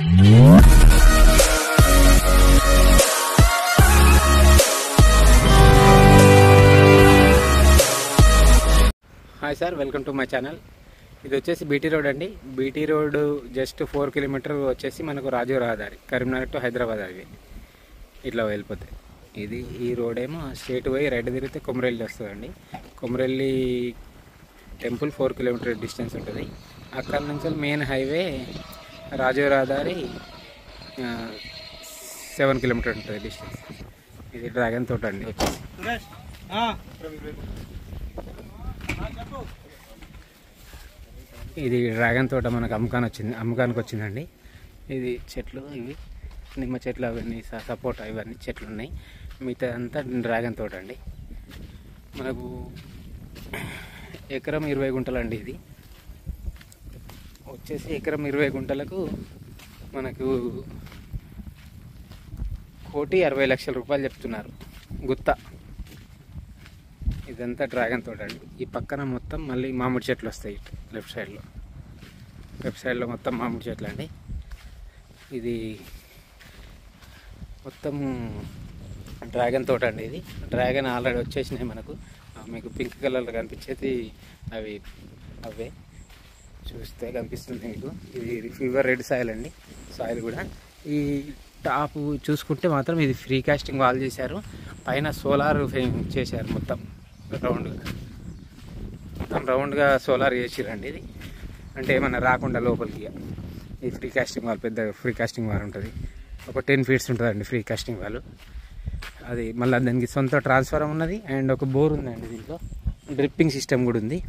Hi sir, welcome to my channel. ఇది వచ్చేసి BT road అండి. బీటీ రోడ్ జస్ట్ 4 కిలోమీటర్ వచ్చేసి మనకు రాజీవ్ రహదారి, కరీంనగర్ టు హైదరాబాద్ అవి ఇట్లా వెళ్ళిపోతాయి. ఇది ఈ రోడ్ ఏమో స్ట్రేట్ పోయి రైట్ తిరిగితే కొమరెల్లి వస్తుందండి. కొమరెల్లి టెంపుల్ 4 కిలోమీటర్ డిస్టెన్స్ ఉంటుంది. అక్కడ నుంచి మెయిన్ హైవే రాజీవ్ రహదారి 7 కిలోమీటర్ ఉంటుంది డిస్టెన్స్. ఇది డ్రాగన్ తోట అండి వచ్చేసి. ఇది డ్రాగన్ తోట మనకు అమ్మకానికి వచ్చిందండి. ఇది చెట్లు, ఇవి నిమ్మ చెట్లు, అవన్నీ సపోటా, ఇవన్నీ చెట్లు ఉన్నాయి. మిగతా అంతా డ్రాగన్ తోట అండి. మనకు ఎకరం 20 గుంటలు అండి. ఇది వచ్చేసి ఎకరం 20 గుంటలకు మనకు 1,60,00,000 రూపాయలు చెప్తున్నారు గుత్త. ఇదంతా డ్రాగన్ తోట అండి. ఈ పక్కన మొత్తం మళ్ళీ మామిడి చెట్లు వస్తాయి. లెఫ్ట్ సైడ్లో మొత్తం మామిడి చెట్లు అండి. ఇది మొత్తం డ్రాగన్ తోట అండి. ఇది డ్రాగన్ ఆల్రెడీ వచ్చేసినాయి మనకు. మీకు పింక్ కలర్లో కనిపించేది అవే చూస్తే కనిపిస్తుంది మీకు. ఇది ఫీవర్ రెడ్ సాయిల్ అండి. సాయిల్ కూడా ఈ టాప్ చూసుకుంటే మాత్రం ఇది ఫ్రీ కాస్టింగ్ వాల్ చేశారు. పైన సోలార్ చేశారు. మొత్తం రౌండ్గా సోలార్ చేసిరండి. ఇది అంటే ఏమన్నా రాకుండా లోపలికి. ఈ ఫ్రీ కాస్టింగ్ వాల్ పెద్ద ఫ్రీ కాస్టింగ్ వాల్ ఉంటుంది. ఒక 10 ఫీట్స్ ఉంటుందండి ఫ్రీ కాస్టింగ్ వాల్. అది మళ్ళీ దానికి సొంత ట్రాన్స్ఫార్మర్ ఉన్నది అండ్ ఒక బోర్ ఉందండి. దీంట్లో డ్రిప్పింగ్ సిస్టమ్ కూడా ఉంది.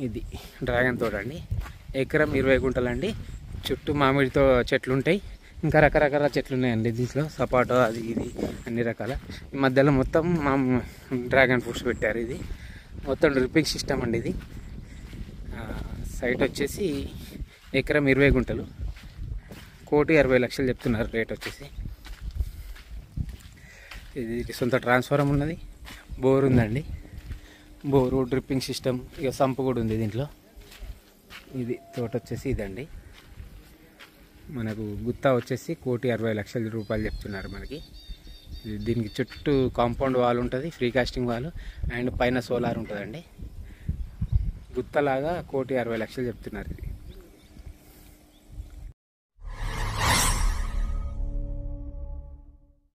ఇది డ్రాగన్ తోట అండి. ఎకరం 20 గుంటలండి. చుట్టూ మామిడితో చెట్లు ఉంటాయి. ఇంకా రకరకాల చెట్లు ఉన్నాయండి దీంట్లో. సపోటా, అది ఇది అన్ని రకాల. ఈ మధ్యలో మొత్తం డ్రాగన్ ఫ్రూట్స్ పెట్టారు. ఇది మొత్తం డ్రిప్పింగ్ సిస్టమ్ అండి. ఇది సైట్ వచ్చేసి ఎకరం 20 గుంటలు, 1,60,00,000 చెప్తున్నారు రేట్ వచ్చేసి. ఇది సొంత ట్రాన్స్ఫార్మర్ ఉన్నది, బోర్ ఉందండి. బోరు, డ్రిప్పింగ్ సిస్టమ్, ఇక సంపు కూడా ఉంది దీంట్లో. ఇది తోట వచ్చేసి ఇదండి. మనకు గుత్తా వచ్చేసి 1,60,00,000 రూపాయలు చెప్తున్నారు మనకి. దీనికి చుట్టూ కాంపౌండ్ వాల్ ఉంటుంది, ఫ్రీ కాస్టింగ్ వాల్ అండ్ పైన సోలార్ ఉంటుందండి. గుత్తలాగా 1,60,00,000 చెప్తున్నారు ఇది.